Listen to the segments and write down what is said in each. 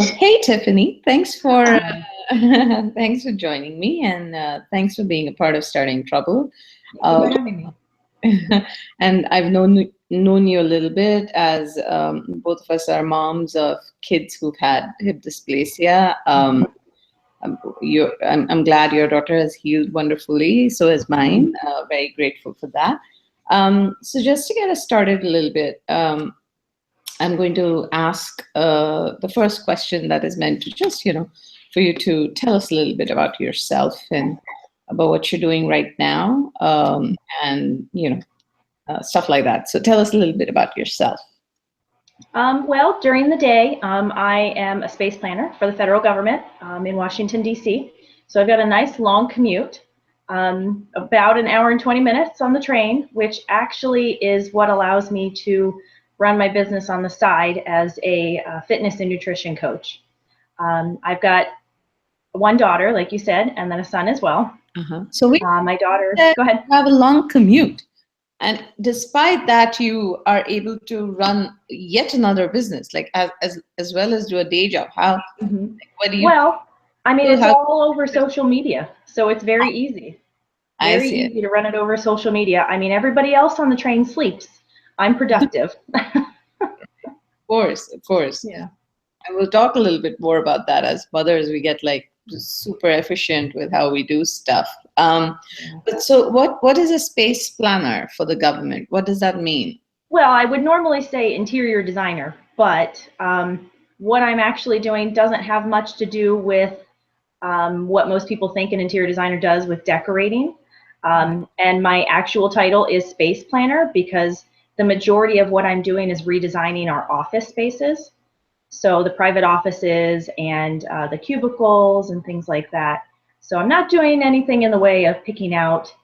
Hey Tiffany, thanks for thanks for joining me, and thanks for being a part of Starting Trouble. Thank you Uh, for having me. and I've known you a little bit, as both of us are moms of kids who've had hip dysplasia. I'm glad your daughter has healed wonderfully. So is mine. Very grateful for that. So just to get us started a little bit. I'm going to ask the first question that is meant to just, for you to tell us a little bit about yourself and about what you're doing right now, and, stuff like that. So tell us a little bit about yourself. Well, during the day, I am a space planner for the federal government in Washington, D.C. So I've got a nice long commute, about an hour and 20 minutes on the train, which actually is what allows me to run my business on the side as a fitness and nutrition coach. I've got one daughter, like you said, and then a son as well. So my daughter, go ahead. You have a long commute. And despite that, you are able to run yet another business, like as well as do a day job. How? What do you? Well, I mean, it's all over social media, so it's very easy. I Very see easy to run it over social media. I mean, everybody else on the train sleeps. I'm productive. Of course. Yeah. And we'll talk a little bit more about that. As mothers, we get like super efficient with how we do stuff. But so what is a space planner for the government? What does that mean? Well, I would normally say interior designer, but what I'm actually doing doesn't have much to do with what most people think an interior designer does with decorating. And my actual title is space planner because the majority of what I'm doing is redesigning our office spaces. So the private offices and the cubicles and things like that. So I'm not doing anything in the way of picking out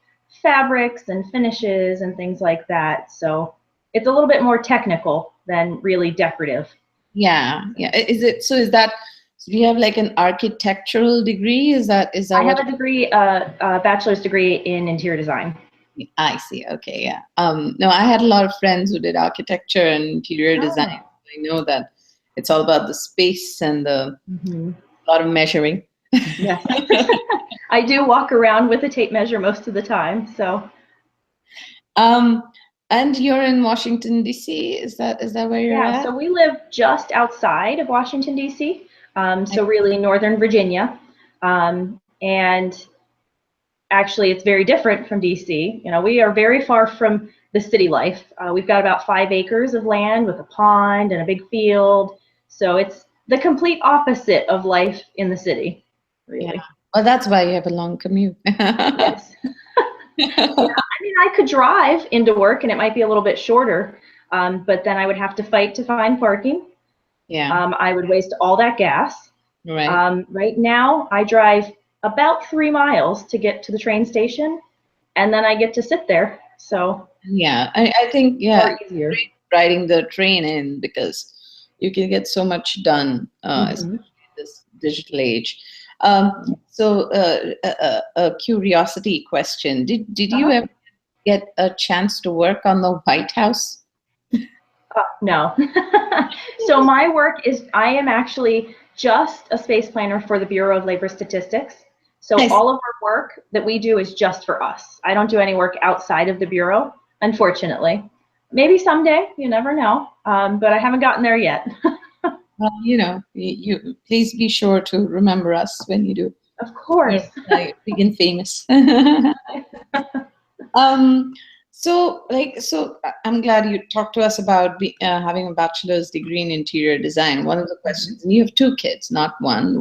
fabrics and finishes and things like that. So it's a little bit more technical than really decorative. Yeah. Is it so? Is that? Do you have like an architectural degree? Is that I what? have a degree, a bachelor's degree in interior design. I see. Okay. Yeah. No, I had a lot of friends who did architecture and interior design. I know that it's all about the space and a lot of measuring. Yes. I do walk around with a tape measure most of the time. So. And you're in Washington, D.C. Is that where you're at? Yeah, so we live just outside of Washington, D.C., so really Northern Virginia. And actually, it's very different from D.C. You know, we are very far from the city life. We've got about 5 acres of land with a pond and a big field. So it's the complete opposite of life in the city, really. Yeah. Well, that's why you have a long commute. Yes. Yeah, I mean, I could drive into work and it might be a little bit shorter, but then I would have to fight to find parking. Yeah. I would waste all that gas. Right. Right now, I drive about 3 miles to get to the train station, and then I get to sit there. So yeah, I think more easier. riding the train in because you can get so much done, especially in this digital age. So a curiosity question: Did you ever get a chance to work on the White House? No. So my work is, I am actually just a space planner for the Bureau of Labor Statistics. So all of our work that we do is just for us. I don't do any work outside of the Bureau, unfortunately. Maybe someday, you never know, but I haven't gotten there yet. Well, you please be sure to remember us when you do. Of course. Big and famous. So I'm glad you talked to us about having a bachelor's degree in interior design. One of the questions, and you have 2 kids, not one.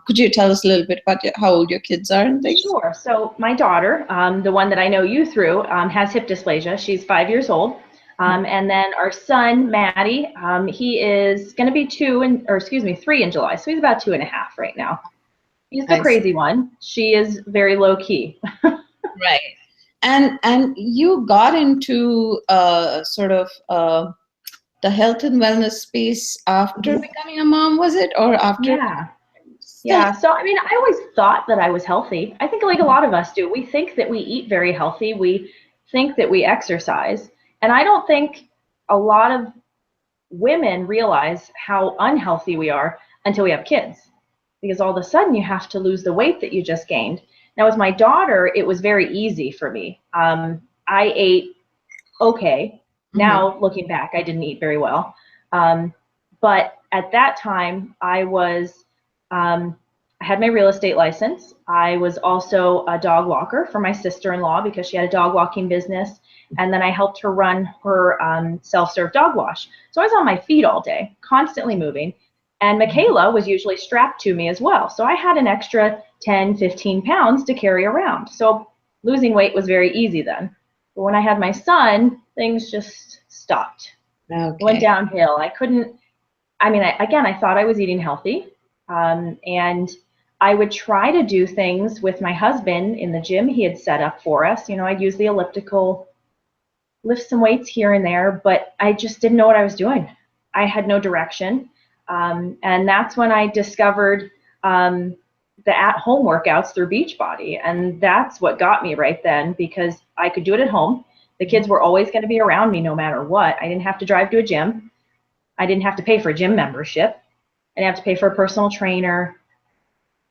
Could you tell us a little bit about how old your kids are and things? Sure. So my daughter, the one that I know you through, has hip dysplasia. She's 5 years old. And then our son, Maddie, he is going to be 3 in July. So he's about 2.5 right now. He's the crazy one. She is very low key. Right. And you got into sort of the health and wellness space after becoming a mom, was it? Or after? Yeah. So, I mean, I always thought that I was healthy. I think like a lot of us do. We think that we eat very healthy. We think that we exercise. And I don't think a lot of women realize how unhealthy we are. until we have kids, because all of a sudden you have to lose the weight that you just gained. Now with my daughter, it was very easy for me. I ate okay. Now looking back, I didn't eat very well. But at that time, I had my real estate license. I was also a dog walker for my sister-in-law because she had a dog walking business. And then I helped her run her self-serve dog wash. So I was on my feet all day, constantly moving. And Michaela was usually strapped to me as well. So I had an extra 10, 15 pounds to carry around. So losing weight was very easy then. But when I had my son, things just stopped. Okay. Went downhill. I couldn't, I thought I was eating healthy. And I would try to do things with my husband in the gym he had set up for us. You know, I'd use the elliptical, lift some weights here and there, but I just didn't know what I was doing. I had no direction. And that's when I discovered the at-home workouts through Beachbody. And that's what got me right then, because I could do it at home. The kids were always going to be around me no matter what. I didn't have to drive to a gym. I didn't have to pay for a gym membership. I didn't have to pay for a personal trainer.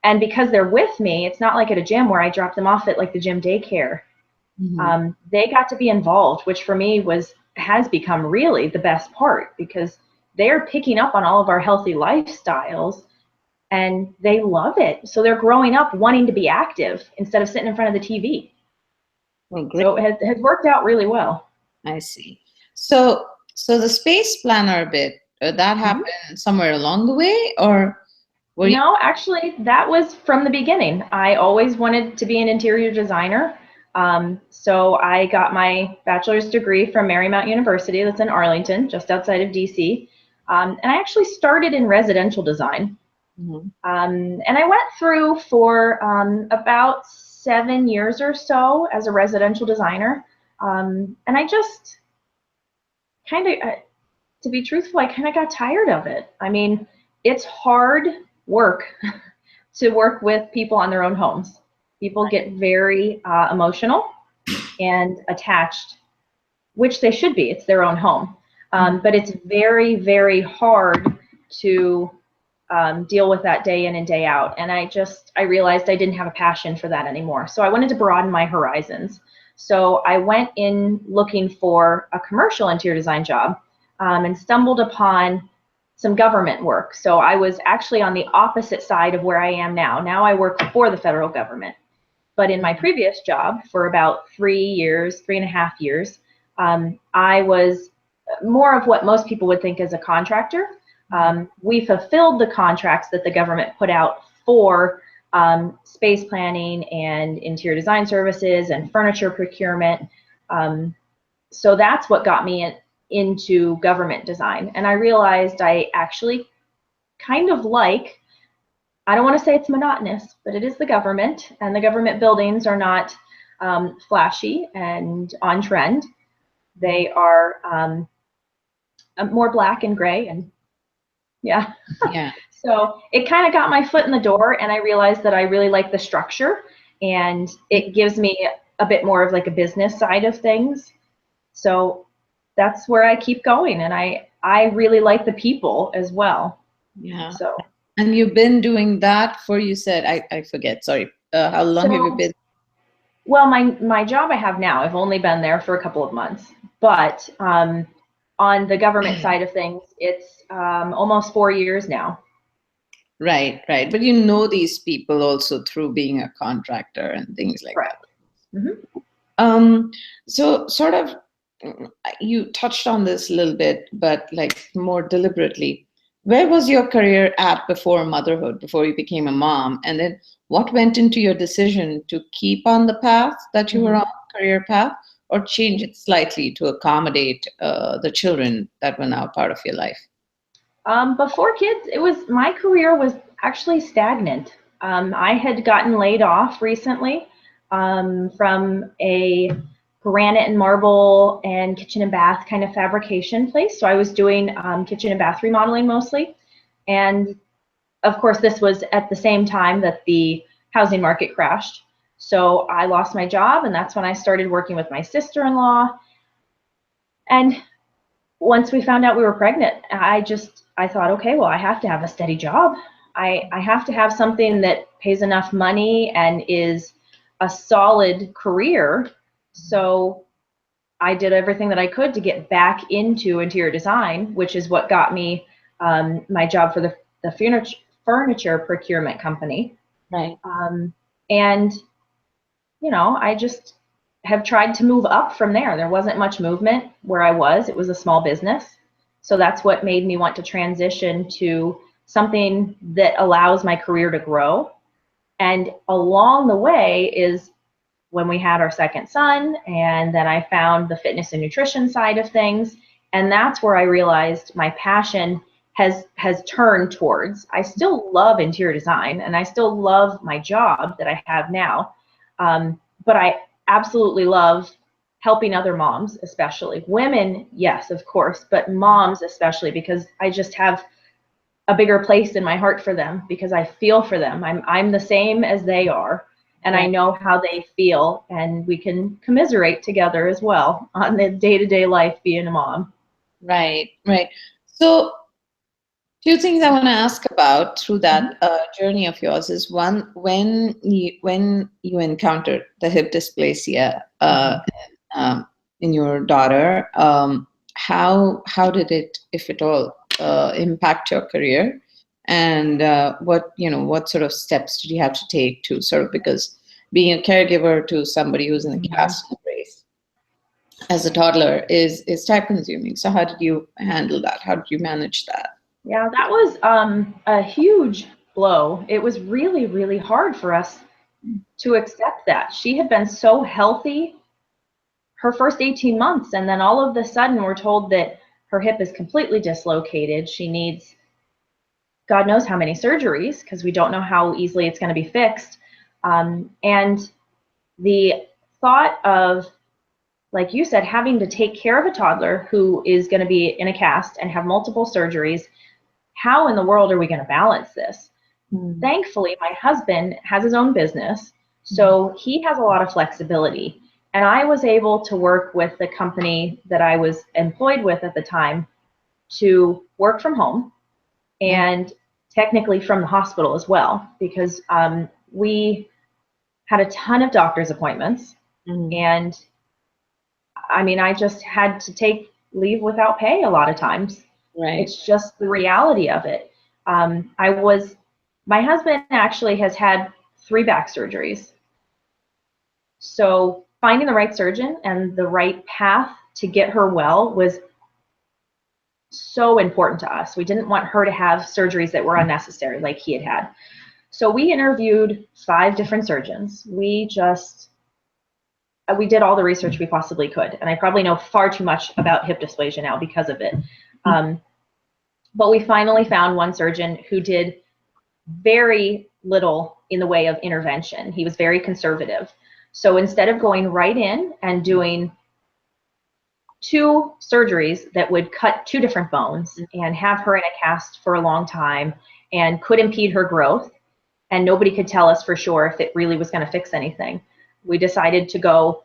And because they're with me, it's not like at a gym where I drop them off at like the gym daycare. They got to be involved, which for me has become really the best part, because they're picking up on all of our healthy lifestyles and they love it. So they're growing up wanting to be active instead of sitting in front of the TV. Well, great. So it has worked out really well. I see. So the space planner bit, that happened somewhere along the way, or were you? No, actually, that was from the beginning. I always wanted to be an interior designer. So I got my bachelor's degree from Marymount University, that's in Arlington, just outside of DC. And I actually started in residential design. And I went through for about 7 years or so as a residential designer. And I just kind of, to be truthful, I kind of got tired of it. I mean, it's hard work to work with people on their own homes. People get very emotional and attached, which they should be. It's their own home. But it's very, very hard to deal with that day in and day out. And I realized I didn't have a passion for that anymore. So I wanted to broaden my horizons. So I went in looking for a commercial interior design job and stumbled upon some government work. So I was actually on the opposite side of where I am now. Now I work for the federal government. But in my previous job for about 3.5 years, I was more of what most people would think as a contractor. We fulfilled the contracts that the government put out for space planning and interior design services and furniture procurement. So that's what got me into government design. And I realized I actually kind of like, I don't want to say it's monotonous, but it is the government, and the government buildings are not flashy and on trend. They are more black and gray, and yeah. So it kind of got my foot in the door, and I realized that I really like the structure, and it gives me a bit more of like a business side of things. So that's where I keep going, and I really like the people as well. Yeah. So. And you've been doing that for, you said, I forget, sorry. How long have you been? Well, my job I have now, I've only been there for a couple of months, but on the government side of things, it's almost 4 years now. Right. But you know these people also through being a contractor and things like that. So sort of, you touched on this a little bit, but like more deliberately. Where was your career at before motherhood, before you became a mom? And then what went into your decision to keep on the path that you were on, career path, or change it slightly to accommodate the children that were now part of your life? Before kids, my career was actually stagnant. I had gotten laid off recently from a granite and marble and kitchen and bath kind of fabrication place. So I was doing kitchen and bath remodeling mostly. And of course, this was at the same time that the housing market crashed. So I lost my job, and that's when I started working with my sister-in-law. And once we found out we were pregnant, I thought, okay, well, I have to have a steady job. I have to have something that pays enough money and is a solid career. So I did everything that I could to get back into interior design, which is what got me my job for the furniture procurement company. Right. And, I just have tried to move up from there. There wasn't much movement where I was. It was a small business. So that's what made me want to transition to something that allows my career to grow. And along the way is when we had our second son, and then I found the fitness and nutrition side of things. And that's where I realized my passion has turned towards. I still love interior design and I still love my job that I have now. But I absolutely love helping other moms, especially women, yes, of course, but moms especially, because I just have a bigger place in my heart for them, because I feel for them. I'm the same as they are, and I know how they feel, and we can commiserate together as well on the day-to-day life being a mom. Right, right. So few things I want to ask about through that journey of yours is, one, when you encountered the hip dysplasia in your daughter, how did it, if at all, impact your career, and what sort of steps did you have to take to sort of, because being a caregiver to somebody who's in the cast race as a toddler is time consuming. So how did you handle that? How did you manage that? Yeah, that was a huge blow. It was really, really hard for us to accept that. She had been so healthy her first 18 months, and then all of a sudden we're told that her hip is completely dislocated. She needs God knows how many surgeries, because we don't know how easily it's going to be fixed. And the thought of, like you said, having to take care of a toddler who is going to be in a cast and have multiple surgeries, how in the world are we going to balance this? Thankfully, my husband has his own business, so he has a lot of flexibility. And I was able to work with the company that I was employed with at the time to work from home, and technically from the hospital as well, because we had a ton of doctor's appointments. And I mean, I just had to take leave without pay a lot of times. Right. It's just the reality of it. My husband actually has had 3 back surgeries. So finding the right surgeon and the right path to get her well was so important to us. We didn't want her to have surgeries that were unnecessary like he had had. So we interviewed 5 different surgeons. We did all the research we possibly could, and I probably know far too much about hip dysplasia now because of it. But we finally found one surgeon who did very little in the way of intervention. He was very conservative. So instead of going right in and doing 2 surgeries that would cut 2 different bones and have her in a cast for a long time and could impede her growth, and nobody could tell us for sure if it really was going to fix anything, we decided to go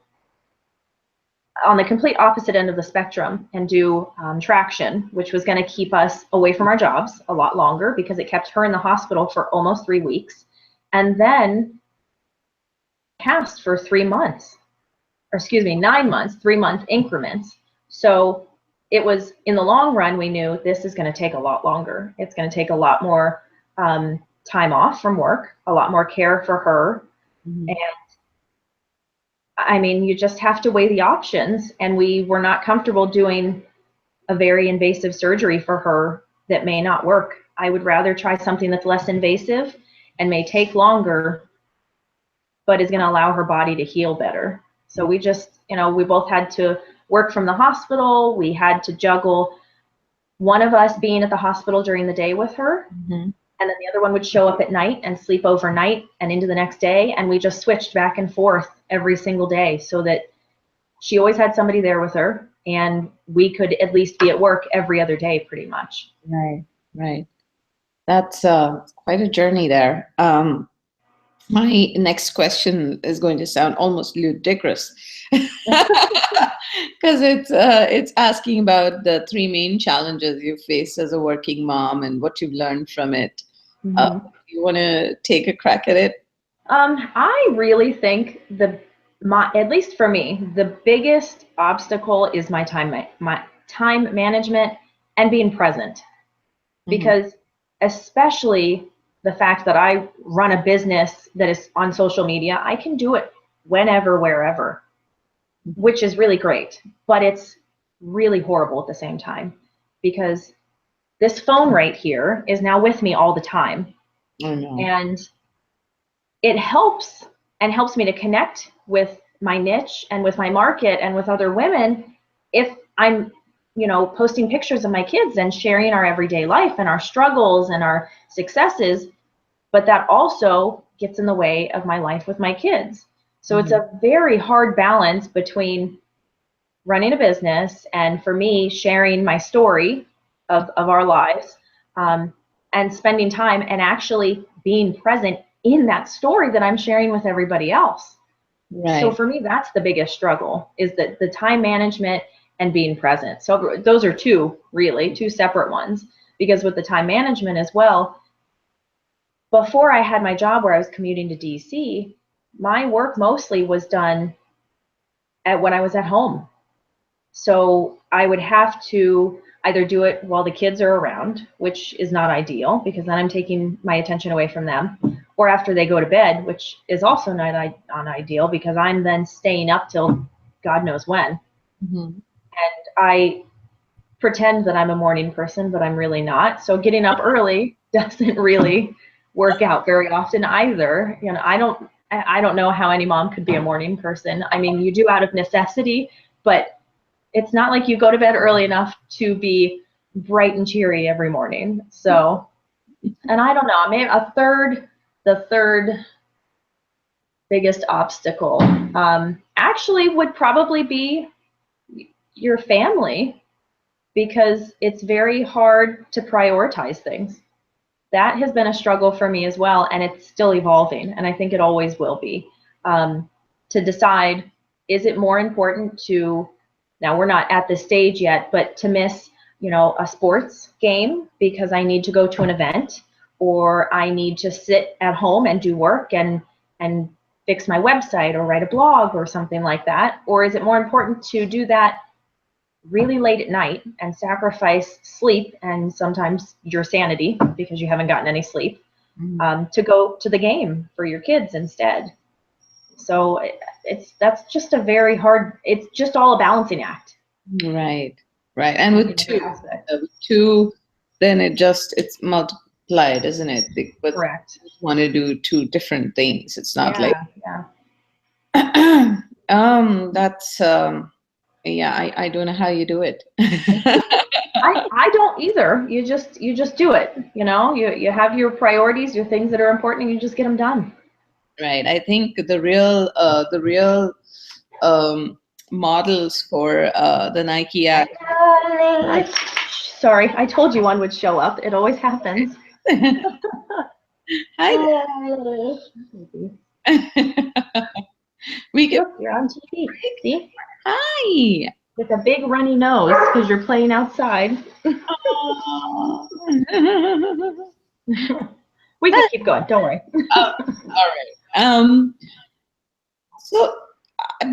on the complete opposite end of the spectrum and do traction, which was going to keep us away from our jobs a lot longer, because it kept her in the hospital for almost 3 weeks, and then cast for 3 months, or excuse me, 9 months, 3-month increments. So it was, in the long run, we knew this is going to take a lot longer. It's going to take a lot more time off from work, a lot more care for her. And I mean, you just have to weigh the options, and we were not comfortable doing a very invasive surgery for her that may not work. I would rather try something that's less invasive and may take longer, but is going to allow her body to heal better. So we just, we both had to work from the hospital. We had to juggle one of us being at the hospital during the day with her, and then the other one would show up at night and sleep overnight and into the next day. And we just switched back and forth every single day, so that she always had somebody there with her, and we could at least be at work every other day pretty much. Right, right. That's quite a journey there. My next question is going to sound almost ludicrous. Because it's asking about the three main challenges you faced as a working mom and what you've learned from it. Mhm. You want to take a crack at it? I really think at least for me, the biggest obstacle is my time management and being present. Hmm. Because especially the fact that I run a business that is on social media, I can do it whenever, wherever, which is really great. But it's really horrible at the same time because this phone right here is now with me all the time. I know. And it helps me to connect with my niche and with my market and with other women if I'm posting pictures of my kids and sharing our everyday life and our struggles and our successes, but that also gets in the way of my life with my kids. So it's Hmm. a very hard balance between running a business and for me sharing my story of our lives, um, and spending time and actually being present in that story that I'm sharing with everybody else. So Right. for me, that's the biggest struggle, is that the time management and being present. So those are two separate ones, because with the time management as well, before I had my job where I was commuting to DC, my work mostly was done when I was at home. So I would have to either do it while the kids are around, which is not ideal because then I'm taking my attention away from them, or after they go to bed, which is also not ideal because I'm then staying up till God knows when. Hmm. I pretend that I'm a morning person, but I'm really not. So getting up early doesn't really work out very often either. I don't know how any mom could be a morning person. I mean, you do out of necessity, but it's not like you go to bed early enough to be bright and cheery every morning. So, and I don't know, maybe the third biggest obstacle, actually would probably be your family, because it's very hard to prioritize things. That has been a struggle for me as well, and it's still evolving, and I think it always will be. To decide, is it more important to, now we're not at this stage yet, but to miss, a sports game because I need to go to an event, or I need to sit at home and do work and fix my website or write a blog or something like that, or is it more important to do that really late at night and sacrifice sleep and sometimes your sanity because you haven't gotten any sleep, to go to the game for your kids instead. So that's just a very hard. It's just all a balancing act Right. Right. And with in every two, aspect. then it's multiplied, isn't it? But Correct. you want to do two different things. It's not like Yeah. Yeah. that's yeah, I don't know how you do it. I don't either. You just do it. You have your priorities, your things that are important, and you just get them done. Right. I think the real um, models for the Nike ad. Sorry, I told you one would show up. It always happens. Hi there. We can. Look, you're on TV. See? Hi. With a big runny nose because you're playing outside. Aw. We can keep going. Don't worry. All right. So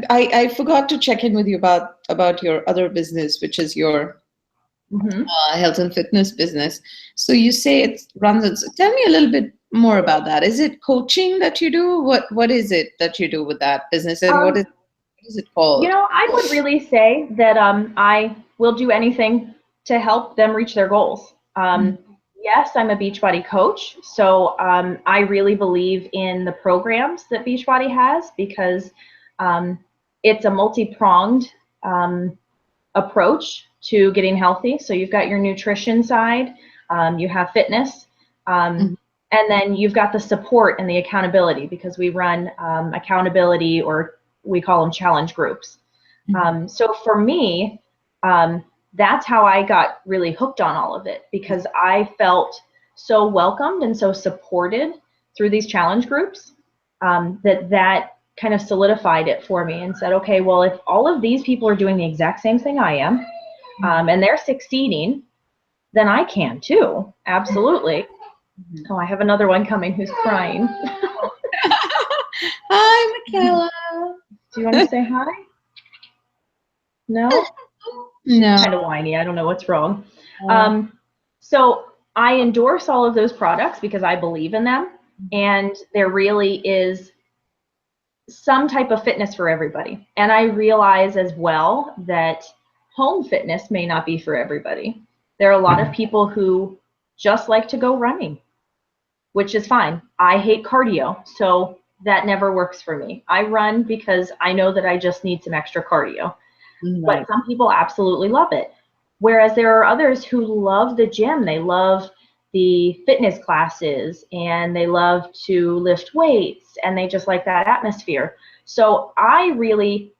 I forgot to check in with you about your other business, which is your Hmm. health and fitness business. So you say it runs. Tell me a little bit more about that. Is it coaching that you do? What is it that you do with that business, and Um, what is it called? I would really say that I will do anything to help them reach their goals. Yes, I'm a Beachbody coach, so I really believe in the programs that Beachbody has because um, it's a multi-pronged um, approach to getting healthy. So you've got your nutrition side, you have fitness, um, Mhm. and then you've got the support and the accountability because we run accountability, or we call them challenge groups. Mhm. So for me, that's how I got really hooked on all of it, because I felt so welcomed and so supported through these challenge groups, that kind of solidified it for me and said, okay, well, if all of these people are doing the exact same thing I am, and they're succeeding, then I can too. Absolutely. Oh, I have another one coming who's crying. Hi, Michaela. Do you want to say hi? No? She's No. kind of whiny. I don't know what's wrong. So I endorse all of those products because I believe in them, and there really is some type of fitness for everybody. And I realize as well that home fitness may not be for everybody. There are a lot of people who just like to go running, which is fine. I hate cardio, so that never works for me. I run because I know that I just need some extra cardio. Right. But some people absolutely love it. Whereas there are others who love the gym. They love the fitness classes and they love to lift weights and they just like that atmosphere. So I really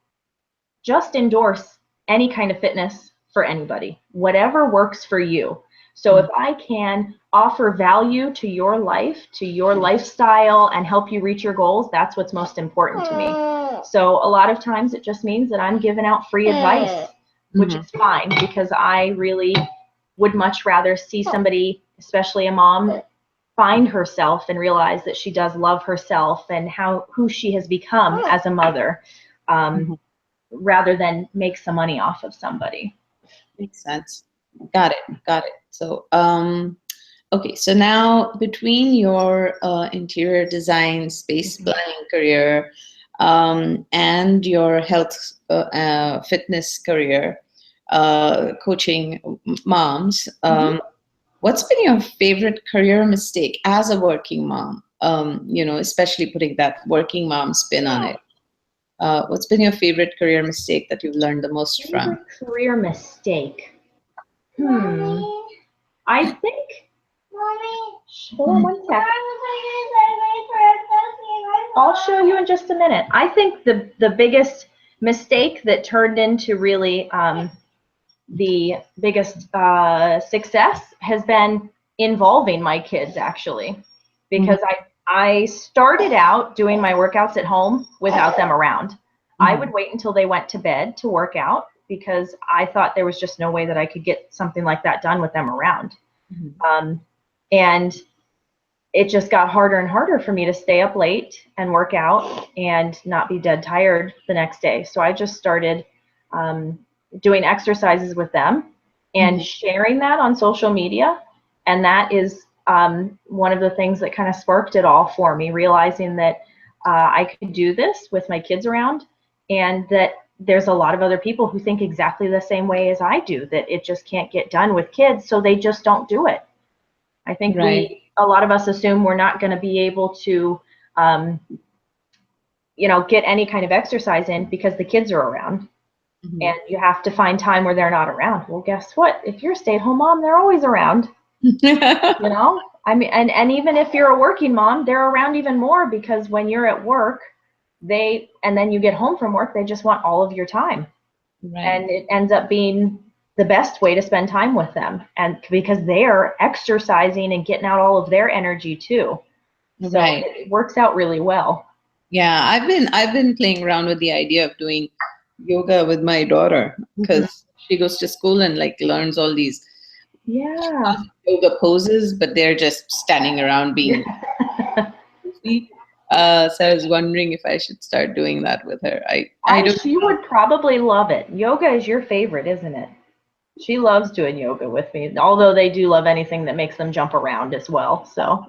just endorse any kind of fitness for anybody, whatever works for you. So if I can offer value to your life, to your lifestyle, and help you reach your goals, that's what's most important to me. So a lot of times it just means that I'm giving out free advice, which is fine, because I really would much rather see somebody, especially a mom, find herself and realize that she does love herself and who she has become as a mother, rather than make some money off of somebody. Makes sense. Got it. So, okay. So now between your interior design, space planning career, and your health fitness career, coaching moms, what's been your favorite career mistake as a working mom? Especially putting that working mom spin on it. What's been your favorite career mistake that you've learned the most from? Career mistake. I think. Hold on one second. I'll show you in just a minute. I think the biggest mistake that turned into really the biggest success has been involving my kids, actually, because I started out doing my workouts at home without them around. I would wait until they went to bed to work out because I thought there was just no way that I could get something like that done with them around. And it just got harder and harder for me to stay up late and work out and not be dead tired the next day. So I just started doing exercises with them and sharing that on social media. And that is one of the things that kind of sparked it all for me, realizing that I could do this with my kids around, and that there's a lot of other people who think exactly the same way as I do, that it just can't get done with kids, so they just don't do it. I think a lot of us assume we're not going to be able to, get any kind of exercise in because the kids are around. And you have to find time where they're not around. Well, guess what? If you're a stay-at-home mom, they're always around. I mean, and even if you're a working mom, they're around even more, because when you're at work, and then you get home from work, they just want all of your time. And it ends up being the best way to spend time with them, and because they're exercising and getting out all of their energy too. So it works out really well. Yeah, I've been playing around with the idea of doing yoga with my daughter, because she goes to school and learns all these yoga poses, but they're just standing around being so I was wondering if I should start doing that with her. She would probably love it. Yoga is your favorite, isn't it? She loves doing yoga with me, although they do love anything that makes them jump around as well. So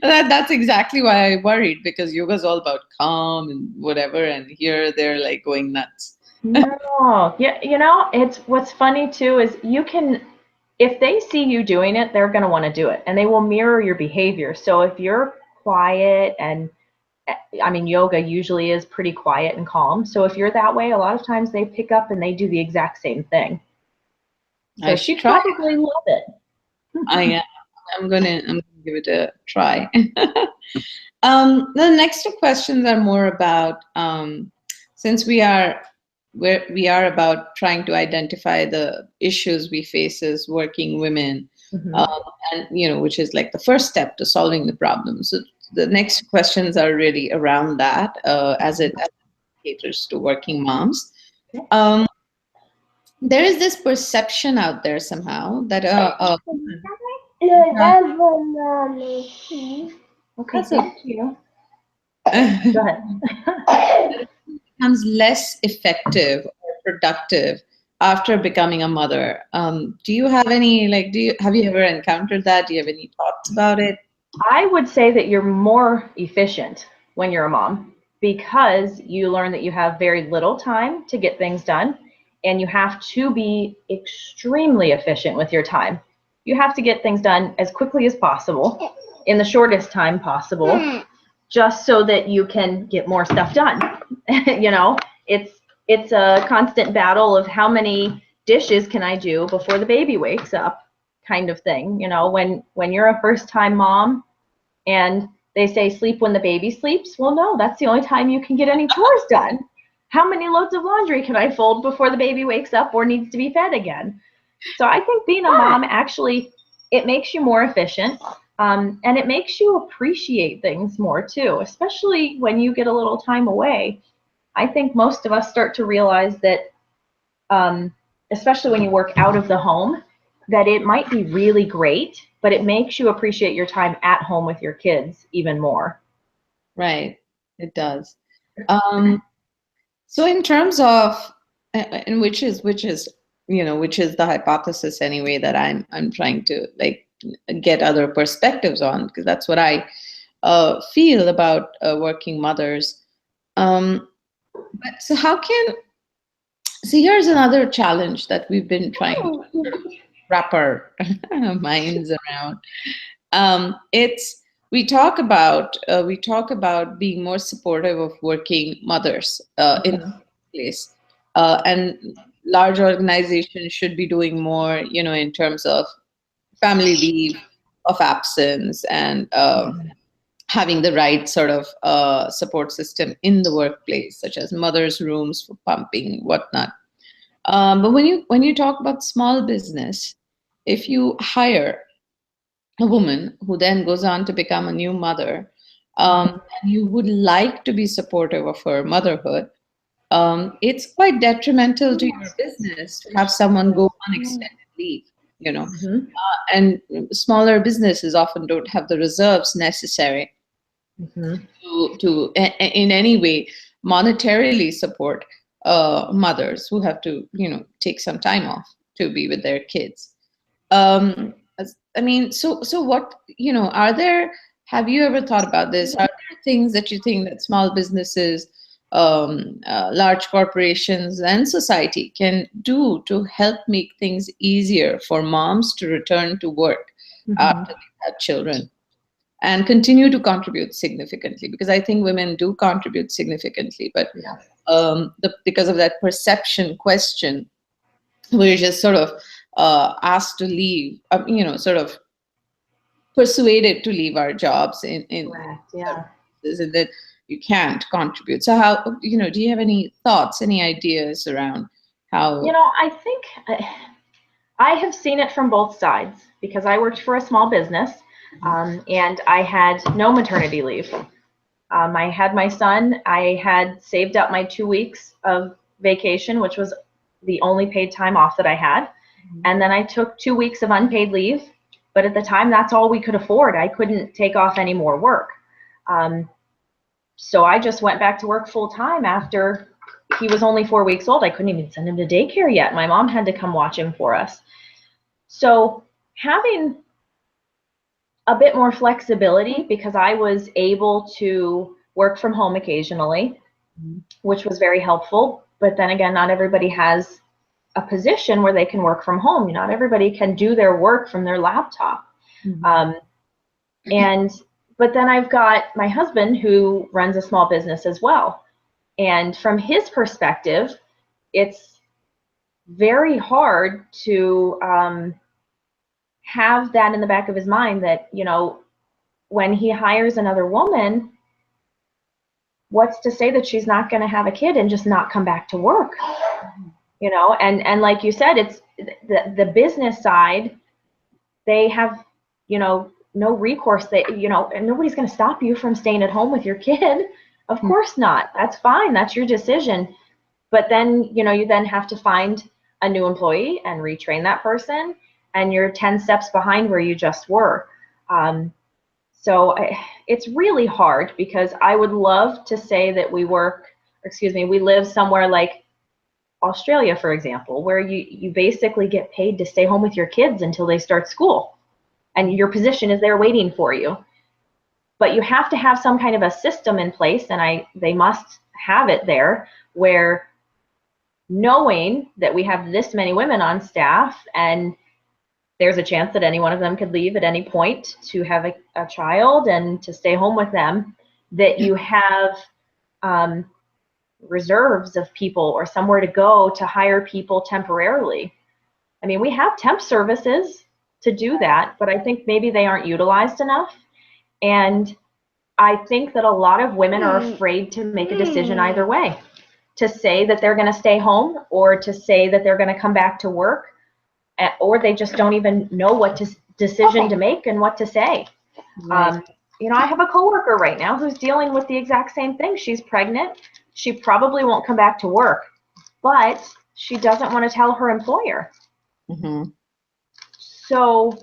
that's exactly why I worried, because yoga is all about calm and whatever, and here they're going nuts. No, yeah, it's what's funny too is if they see you doing it, they're going to want to do it, and they will mirror your behavior. So if you're quiet, and I mean, yoga usually is pretty quiet and calm. So if you're that way, a lot of times they pick up and they do the exact same thing. So she probably love it. I'm gonna give it a try. The next two questions are more about, since we are about trying to identify the issues we face as working women, and which is the first step to solving the problem. the next questions are really around that, as it caters to working moms. Um, there is this perception out there somehow that Okay, thank you. Go ahead. becomes less effective or productive after becoming a mother. Do you have any, like, have you ever encountered that? Do you have any thoughts about it? I would say that you're more efficient when you're a mom because you learn that you have very little time to get things done, and you have to be extremely efficient with your time. You have to get things done as quickly as possible in the shortest time possible, just so that you can get more stuff done. You know, it's a constant battle of how many dishes can I do before the baby wakes up, kind of thing. You know, when you're a first time mom and they say sleep when the baby sleeps, well, no, that's the only time you can get any chores done. How many loads of laundry can I fold before the baby wakes up or needs to be fed again? So I think being a mom actually, it makes you more efficient, and it makes you appreciate things more too, especially when you get a little time away. I think most of us start to realize that, especially when you work out of the home, that it might be really great, but it makes you appreciate your time at home with your kids even more. Right, it does. So in terms of, and which is which is the hypothesis anyway that I'm trying to like get other perspectives on, because that's what I feel about working mothers. But so how can, see, here's another challenge that we've been trying to sort of wrap our minds around. It's we talk about being more supportive of working mothers in the place, and large organizations should be doing more, in terms of family leave of absence, and having the right sort of support system in the workplace, such as mothers' rooms for pumping, whatnot. But when you talk about small business, if you hire a woman who then goes on to become a new mother, and you would like to be supportive of her motherhood, it's quite detrimental to your business to have someone go on extended leave, you know. And smaller businesses often don't have the reserves necessary to in any way monetarily support mothers who have to, take some time off to be with their kids. I mean, so what, are there, have you ever thought about this? Are there things that you think that small businesses, large corporations, and society can do to help make things easier for moms to return to work after they have children and continue to contribute significantly? Because I think women do contribute significantly, but because of that perception question, we're just sort of asked to leave, sort of persuaded to leave our jobs in and that you can't contribute. So how, do you have any thoughts, any ideas around how? I think I have seen it from both sides because I worked for a small business, and I had no maternity leave. I had my son. I had saved up my 2 weeks of vacation, which was the only paid time off that I had. And then I took 2 weeks of unpaid leave. But at the time, that's all we could afford. I couldn't take off any more work. So I just went back to work full time after he was only 4 weeks old. I couldn't even send him to daycare yet. My mom had to come watch him for us. So having a bit more flexibility, because I was able to work from home occasionally, which was very helpful. But then again, not everybody has a position where they can work from home. Not everybody can do their work from their laptop. But then I've got my husband who runs a small business as well. And from his perspective, it's very hard to have that in the back of his mind that, when he hires another woman, what's to say that she's not going to have a kid and just not come back to work? And like you said, it's the business side. They have, no recourse that, and nobody's going to stop you from staying at home with your kid. Of course not. That's fine. That's your decision. But then, you then have to find a new employee and retrain that person, and you're 10 steps behind where you just were. So it's really hard, because I would love to say that we live somewhere like Australia, for example, where you basically get paid to stay home with your kids until they start school, and your position is there waiting for you. But you have to have some kind of a system in place, and they must have it there, where knowing that we have this many women on staff, and there's a chance that any one of them could leave at any point to have a child and to stay home with them, that you have reserves of people or somewhere to go to hire people temporarily. I mean, we have temp services to do that, but I think maybe they aren't utilized enough. And I think that a lot of women are afraid to make a decision either way, to say that they're going to stay home or to say that they're going to come back to work, or they just don't even know what decision to make and what to say. Right. I have a coworker right now who's dealing with the exact same thing. She's pregnant. She probably won't come back to work, but she doesn't want to tell her employer. Mm-hmm. So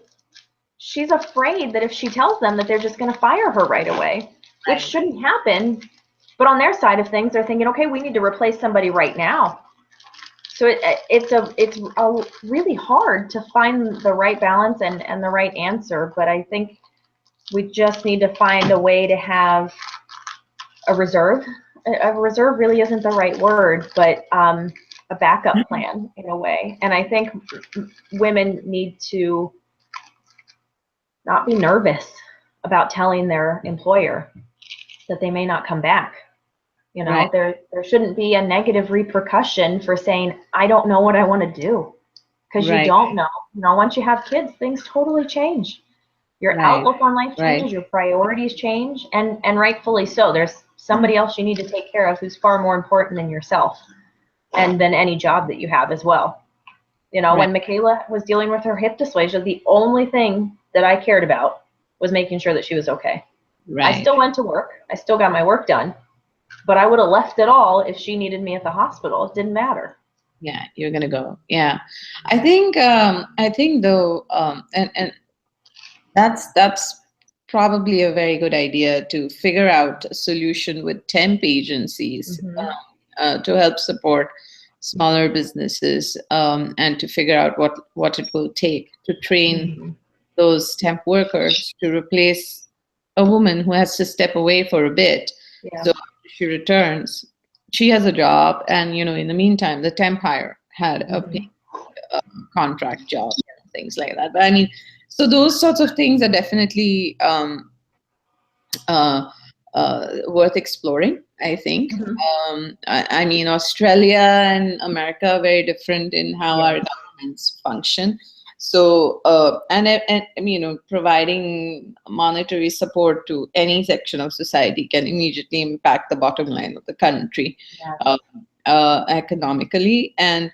she's afraid that if she tells them, that they're just going to fire her right away, which shouldn't happen. But on their side of things, they're thinking, okay, we need to replace somebody right now. So it's really hard to find the right balance and the right answer. But I think we just need to find a way to have a reserve. A reserve really isn't the right word, but a backup plan in a way. And I think women need to not be nervous about telling their employer that they may not come back. Right. There shouldn't be a negative repercussion for saying, I don't know what I want to do, because you don't know. Once you have kids, things totally change. Your outlook on life changes, your priorities change, and rightfully so. There's somebody else you need to take care of who's far more important than yourself and than any job that you have as well. When Michaela was dealing with her hip dysplasia, the only thing that I cared about was making sure that she was okay. Right. I still went to work. I still got my work done. But I would have left it all if she needed me at the hospital. It didn't matter. Yeah, you're gonna go. Yeah, I think though, and that's probably a very good idea, to figure out a solution with temp agencies. Mm-hmm. To help support smaller businesses, and to figure out what it will take to train mm-hmm. those temp workers to replace a woman who has to step away for a bit. Yeah. So she returns, she has a job, and in the meantime, the temp hire had a paid, contract job and things like that. But I mean, so those sorts of things are definitely worth exploring, I think. Mm-hmm. I mean, Australia and America are very different in how our governments function. So, and providing monetary support to any section of society can immediately impact the bottom line of the country, economically. And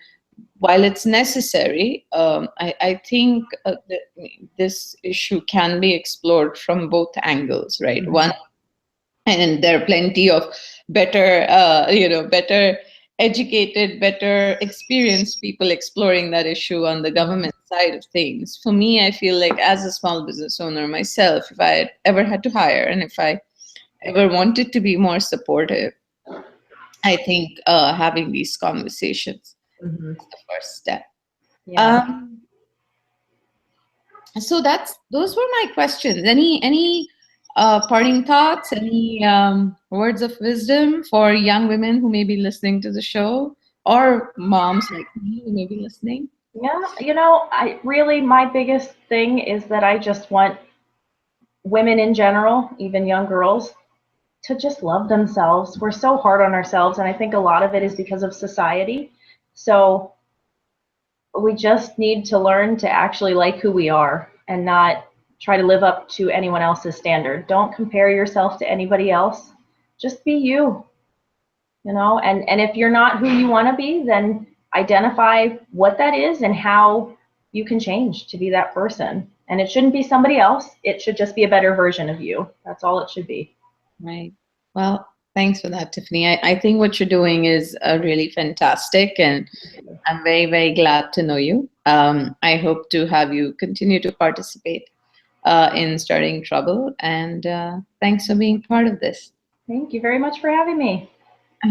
while it's necessary, I think that this issue can be explored from both angles, right? Mm-hmm. One, and there are plenty of better educated, better experienced people exploring that issue on the government side of things. For me, I feel like, as a small business owner myself, if I ever had to hire, and if I ever wanted to be more supportive, I think having these conversations mm-hmm. is the first step. Yeah. So those were my questions. Any parting thoughts? Any words of wisdom for young women who may be listening to the show, or moms like me who may be listening? Yeah, my biggest thing is that I just want women in general, even young girls, to just love themselves. We're so hard on ourselves, and I think a lot of it is because of society. So we just need to learn to actually like who we are and not try to live up to anyone else's standard. Don't compare yourself to anybody else. Just be you, and if you're not who you want to be, then identify what that is and how you can change to be that person. And it shouldn't be somebody else. It should just be a better version of you. That's all it should be. Right. Well, thanks for that, Tiffany. I think what you're doing is really fantastic, and I'm very, very glad to know you. I hope to have you continue to participate in Starting Trouble, and thanks for being part of this. Thank you very much for having me.